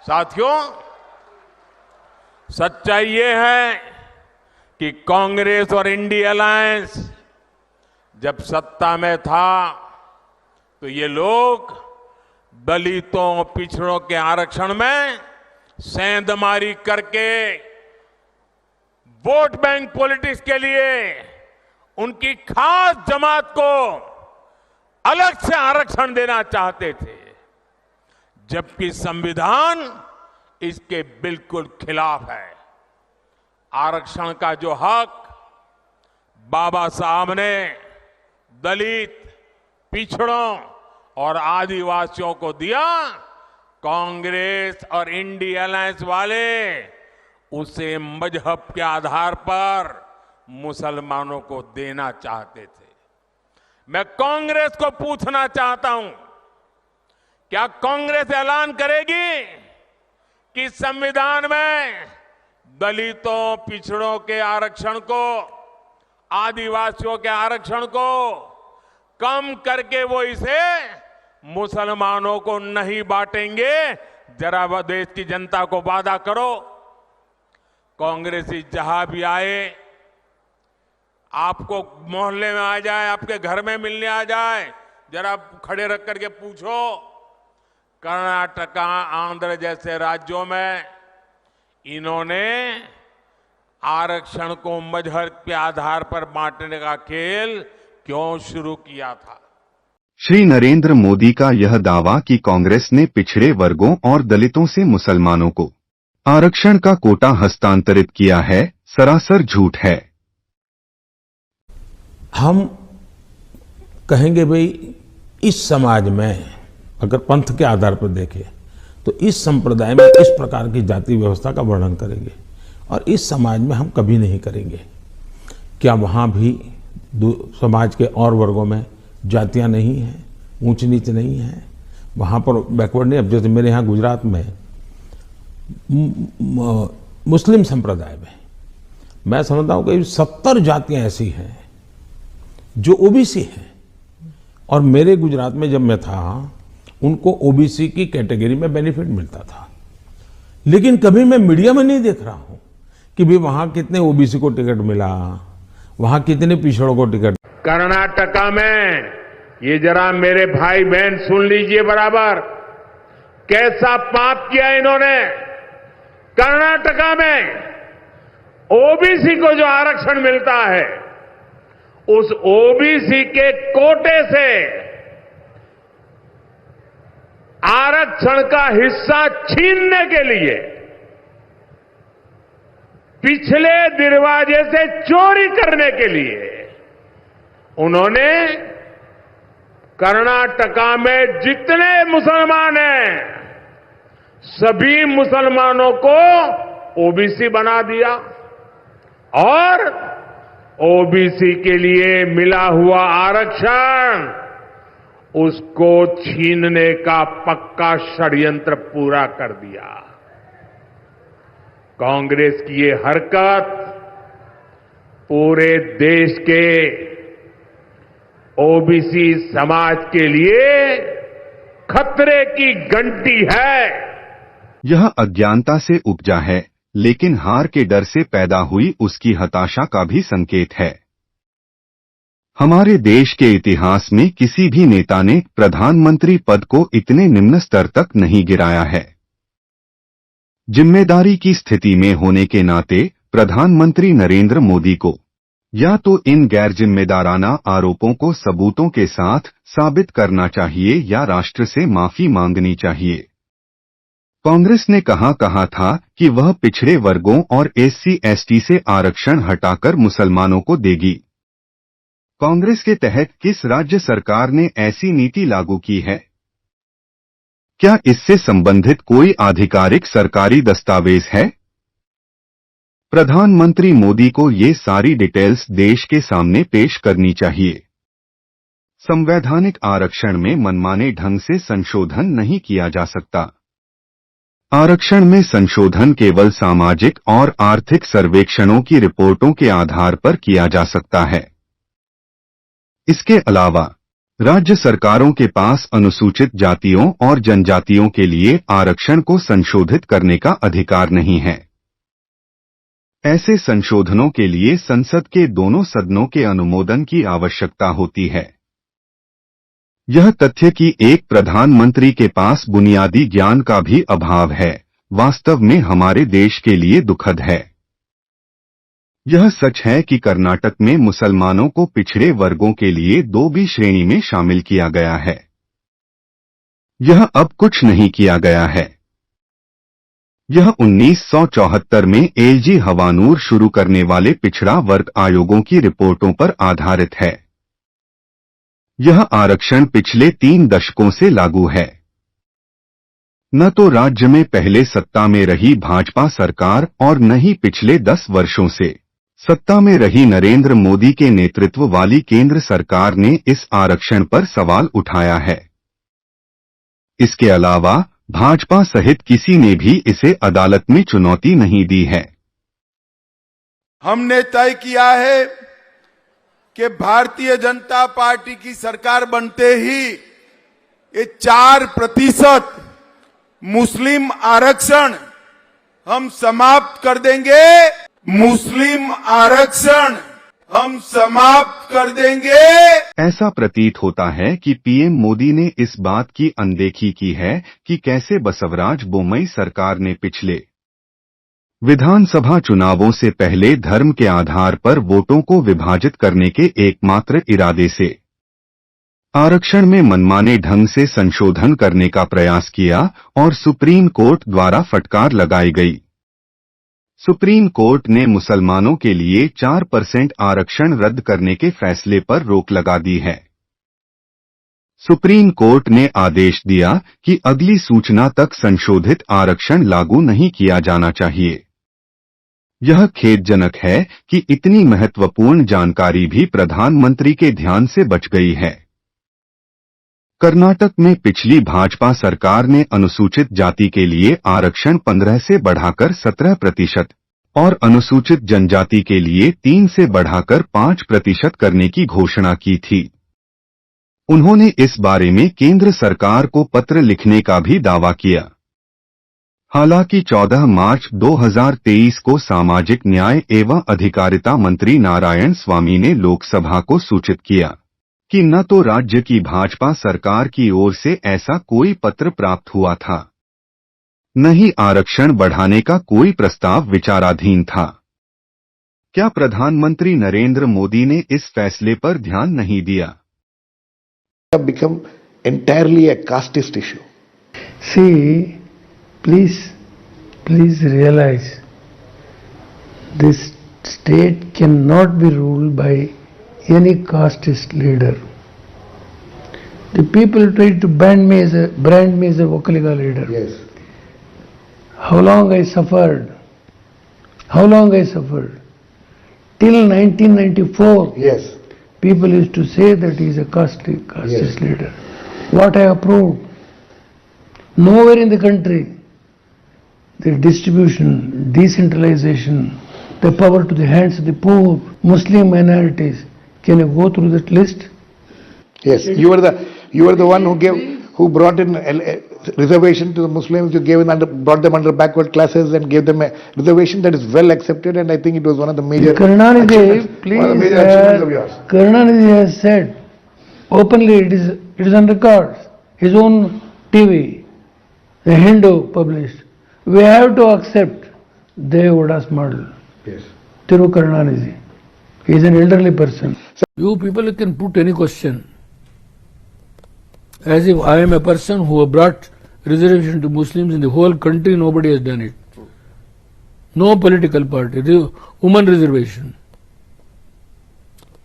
साथियों, सच्चाई ये है कि कांग्रेस और इंडिया अलायंस जब सत्ता में था तो ये लोग दलितों, पिछड़ों के आरक्षण में सेंधमारी करके वोट बैंक पॉलिटिक्स के लिए उनकी खास जमात को अलग से आरक्षण देना चाहते थे, जबकि संविधान इसके बिल्कुल खिलाफ है। आरक्षण का जो हक बाबा साहब ने दलित, पिछड़ों और आदिवासियों को दिया, कांग्रेस और इंडिया अलायंस वाले उसे मजहब के आधार पर मुसलमानों को देना चाहते थे। मैं कांग्रेस को पूछना चाहता हूं, क्या कांग्रेस ऐलान करेगी कि संविधान में दलितों, पिछड़ों के आरक्षण को, आदिवासियों के आरक्षण को कम करके वो इसे मुसलमानों को नहीं बांटेंगे? जरा वह देश की जनता को वादा करो। कांग्रेसी जहां भी आए, आपको मोहल्ले में आ जाए, आपके घर में मिलने आ जाए, जरा खड़े रख करके पूछो, कर्नाटका, आंध्र जैसे राज्यों में इन्होंने आरक्षण को मजहब के आधार पर बांटने का खेल क्यों शुरू किया था? श्री नरेंद्र मोदी का यह दावा कि कांग्रेस ने पिछड़े वर्गों और दलितों से मुसलमानों को आरक्षण का कोटा हस्तांतरित किया है, सरासर झूठ है। हम कहेंगे भाई, इस समाज में अगर पंथ के आधार पर देखें तो इस संप्रदाय में इस प्रकार की जाति व्यवस्था का वर्णन करेंगे और इस समाज में हम कभी नहीं करेंगे। क्या वहाँ भी समाज के और वर्गों में जातियाँ नहीं हैं, ऊंच नीच नहीं है? वहाँ पर बैकवर्ड नहीं। अब जैसे मेरे यहाँ गुजरात में मुस्लिम संप्रदाय में मैं समझता हूँ कि 70 जातियाँ ऐसी हैं जो ओबीसी हैं, और मेरे गुजरात में जब मैं था उनको ओबीसी की कैटेगरी में बेनिफिट मिलता था। लेकिन कभी मैं मीडिया में नहीं देख रहा हूं कि भाई वहां कितने ओबीसी को टिकट मिला, वहां कितने पिछड़ों को टिकट। कर्नाटका में ये जरा मेरे भाई बहन सुन लीजिए बराबर, कैसा पाप किया इन्होंने। कर्नाटका में ओबीसी को जो आरक्षण मिलता है, उस ओबीसी के कोटे से आरक्षण का हिस्सा छीनने के लिए पिछले दरवाजे से चोरी करने के लिए उन्होंने कर्नाटका में जितने मुसलमान हैं सभी मुसलमानों को ओबीसी बना दिया और ओबीसी के लिए मिला हुआ आरक्षण उसको छीनने का पक्का षड्यंत्र पूरा कर दिया। कांग्रेस की ये हरकत पूरे देश के ओबीसी समाज के लिए खतरे की घंटी है। यह अज्ञानता से उपजा है, लेकिन हार के डर से पैदा हुई उसकी हताशा का भी संकेत है। हमारे देश के इतिहास में किसी भी नेता ने प्रधानमंत्री पद को इतने निम्न स्तर तक नहीं गिराया है। जिम्मेदारी की स्थिति में होने के नाते प्रधानमंत्री नरेंद्र मोदी को या तो इन गैर जिम्मेदाराना आरोपों को सबूतों के साथ साबित करना चाहिए या राष्ट्र से माफी मांगनी चाहिए। कांग्रेस ने कहा था कि वह पिछड़े वर्गों और SC/ST से आरक्षण हटाकर मुसलमानों को देगी। कांग्रेस के तहत किस राज्य सरकार ने ऐसी नीति लागू की है? क्या इससे संबंधित कोई आधिकारिक सरकारी दस्तावेज है? प्रधानमंत्री मोदी को ये सारी डिटेल्स देश के सामने पेश करनी चाहिए। संवैधानिक आरक्षण में मनमाने ढंग से संशोधन नहीं किया जा सकता। आरक्षण में संशोधन केवल सामाजिक और आर्थिक सर्वेक्षणों की रिपोर्टों के आधार पर किया जा सकता है। इसके अलावा राज्य सरकारों के पास अनुसूचित जातियों और जनजातियों के लिए आरक्षण को संशोधित करने का अधिकार नहीं है। ऐसे संशोधनों के लिए संसद के दोनों सदनों के अनुमोदन की आवश्यकता होती है। यह तथ्य कि एक प्रधानमंत्री के पास बुनियादी ज्ञान का भी अभाव है, वास्तव में हमारे देश के लिए दुखद है। यह सच है कि कर्नाटक में मुसलमानों को पिछड़े वर्गों के लिए 2B श्रेणी में शामिल किया गया है। यह अब कुछ नहीं किया गया है। यह 1974 में एलजी हवानूर शुरू करने वाले पिछड़ा वर्ग आयोगों की रिपोर्टों पर आधारित है। यह आरक्षण पिछले 3 दशकों से लागू है। न तो राज्य में पहले सत्ता में रही भाजपा सरकार और न ही पिछले 10 वर्षों से सत्ता में रही नरेंद्र मोदी के नेतृत्व वाली केंद्र सरकार ने इस आरक्षण पर सवाल उठाया है। इसके अलावा भाजपा सहित किसी ने भी इसे अदालत में चुनौती नहीं दी है। हमने तय किया है कि भारतीय जनता पार्टी की सरकार बनते ही ये 4% मुस्लिम आरक्षण हम समाप्त कर देंगे। मुस्लिम आरक्षण हम समाप्त कर देंगे। ऐसा प्रतीत होता है कि पीएम मोदी ने इस बात की अनदेखी की है कि कैसे बसवराज बोम्मई सरकार ने पिछले विधानसभा चुनावों से पहले धर्म के आधार पर वोटों को विभाजित करने के एकमात्र इरादे से आरक्षण में मनमाने ढंग से संशोधन करने का प्रयास किया और सुप्रीम कोर्ट द्वारा फटकार लगाई गई। सुप्रीम कोर्ट ने मुसलमानों के लिए 4% आरक्षण रद्द करने के फैसले पर रोक लगा दी है। सुप्रीम कोर्ट ने आदेश दिया कि अगली सूचना तक संशोधित आरक्षण लागू नहीं किया जाना चाहिए। यह खेदजनक है कि इतनी महत्वपूर्ण जानकारी भी प्रधानमंत्री के ध्यान से बच गई है। कर्नाटक में पिछली भाजपा सरकार ने अनुसूचित जाति के लिए आरक्षण 15 से बढ़ाकर 17% और अनुसूचित जनजाति के लिए 3 से बढ़ाकर 5% करने की घोषणा की थी। उन्होंने इस बारे में केंद्र सरकार को पत्र लिखने का भी दावा किया। हालांकि 14 मार्च 2023 को सामाजिक न्याय एवं अधिकारिता मंत्री नारायण स्वामी ने लोकसभा को सूचित किया कि न तो राज्य की भाजपा सरकार की ओर से ऐसा कोई पत्र प्राप्त हुआ था, न ही आरक्षण बढ़ाने का कोई प्रस्ताव विचाराधीन था। क्या प्रधानमंत्री नरेंद्र मोदी ने इस फैसले पर ध्यान नहीं दिया? Have become entirely a casteist issue. See, please realize this state cannot be ruled by any casteist leader. The people tried to brand me as a Vokalika leader. Yes. How long I suffered? Till 1994. Yes. People used to say that he is a casteist leader. What I approved? Nowhere in the country, the distribution, decentralization, the power to the hands of the poor, Muslim minorities. Can you go through that list? Yes. You were the one who brought in a reservation to the Muslims. You brought them under backward classes and gave them a reservation that is well accepted. And I think it was one of the major Karunanidhi, please. One of the major achievements of yours. Karunanidhi has said openly, it is on record. His own TV, the Hindu published. We have to accept Dev model. Yes. Thiru Karunanidhi. He is an elderly person. You people can put any question. As if I am a person who brought reservation to Muslims in the whole country, nobody has done it. No political party. Women reservation.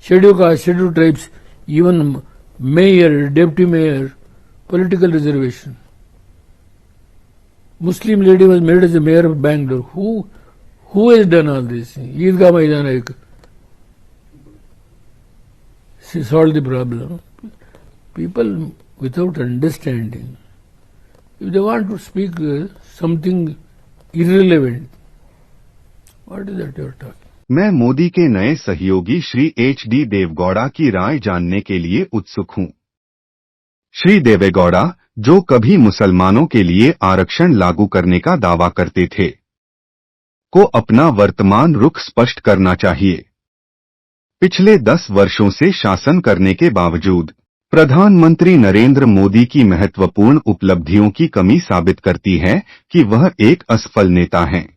Scheduled caste, scheduled tribes, even mayor, deputy mayor, political reservation. Muslim lady was made as the mayor of Bangalore. Who has done all this? Eidgah Maidan solved the problem. People without understanding, if they want to speak something irrelevant, what is that you are talking? मैं मोदी के नए सहयोगी Shri HD Deve Gowda की राय जानने के लिए उत्सुक हूं। श्री देवेगौड़ा, जो कभी मुसलमानों के लिए आरक्षण लागू करने का दावा करते थे, को अपना वर्तमान रुख स्पष्ट करना चाहिए। पिछले 10 वर्षों से शासन करने के बावजूद प्रधानमंत्री नरेंद्र मोदी की महत्वपूर्ण उपलब्धियों की कमी साबित करती है कि वह एक असफल नेता हैं।